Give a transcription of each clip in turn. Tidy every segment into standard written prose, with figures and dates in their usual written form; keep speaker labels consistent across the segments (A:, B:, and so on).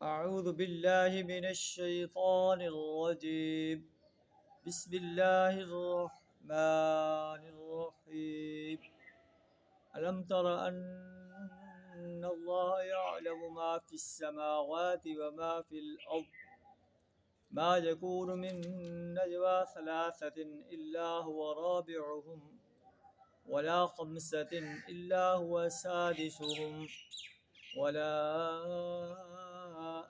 A: أعوذ بالله من الشيطان الرجيم. بسم الله الرحمن الرحيم. ألم تر أن الله يعلم ما في السماوات وما في الأرض ما يكون من نجوى ثلاثة إلا هو رابعهم ولا خمسة إلا هو سادسهم ولا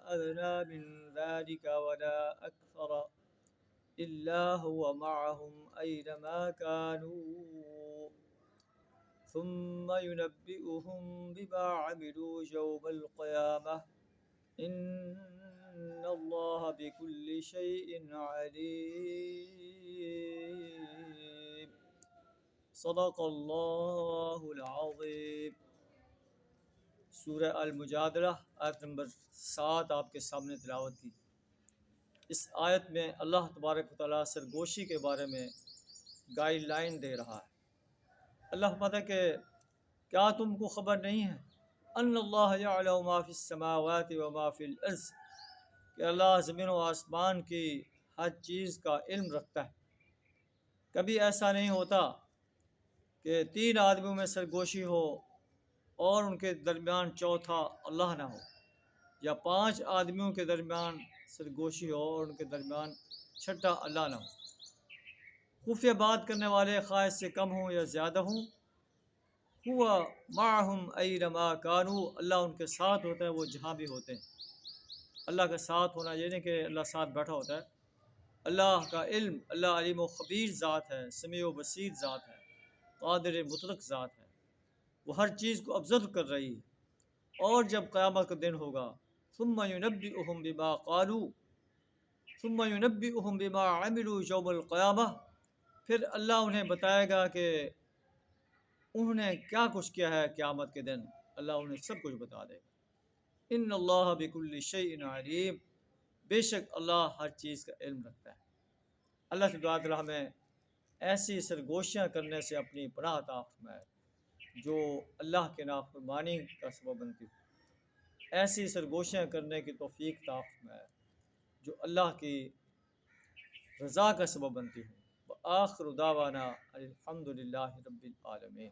A: أدنى من ذلك ولا أكثر إلا هو معهم أينما كانوا ثم ينبئهم بما عملوا يوم القيامة إن الله بكل شيء عليم. صدق اللہ العظیم. سورہ المجادلہ آیت نمبر 7 آپ کے سامنے تلاوت کی. اس آیت میں اللہ تبارک و تعالیٰ سرگوشی کے بارے میں گائیڈ لائن دے رہا ہے. اللہ فرماتا ہے کہ کیا تم کو خبر نہیں ہے ان اللہ یعلم ما فی السماوات و ما فی الارض، کہ اللہ زمین و آسمان کی ہر چیز کا علم رکھتا ہے. کبھی ایسا نہیں ہوتا کہ 3 آدمیوں میں سرگوشی ہو اور ان کے درمیان چوتھا اللہ نہ ہو، یا 5 آدمیوں کے درمیان سرگوشی ہو اور ان کے درمیان چھٹا اللہ نہ ہو. خفیہ بات کرنے والے خواہ سے کم ہوں یا زیادہ ہوں، ہوا معہم اینما کانوا، اللہ ان کے ساتھ ہوتا ہے وہ جہاں بھی ہوتے ہیں. اللہ کا ساتھ ہونا یہ نہیں کہ اللہ ساتھ بیٹھا ہوتا ہے. اللہ کا علم، اللہ علیم و خبیر ذات ہے، سمیع و بصیر ذات ہے، قادر مطلق ذات ہے. وہ ہر چیز کو آبزرو کر رہی ہے. اور جب قیامت کا دن ہوگا ثم ینبئہم بما قالوا، ثم ینبئہم بما عملوا یوم القیامہ، پھر اللہ انہیں بتائے گا کہ انہوں نے کیا کچھ کیا ہے قیامت کے دن. اللہ انہیں سب کچھ بتا دے گا. ان اللہ بکل شیء علیم، بے شک اللہ ہر چیز کا علم رکھتا ہے. اللہ تبارک و تعالیٰ ہمیں ایسی سرگوشیاں کرنے سے اپنی پناہ عطا فرمائے جو اللہ کے نافرمانی کا سبب بنتی ہو. ایسی سرگوشیاں کرنے کی توفیق عطا فرمائے جو اللہ کی رضا کا سبب بنتی ہوں. وآخر دعوانا الحمد للہ رب العالمین.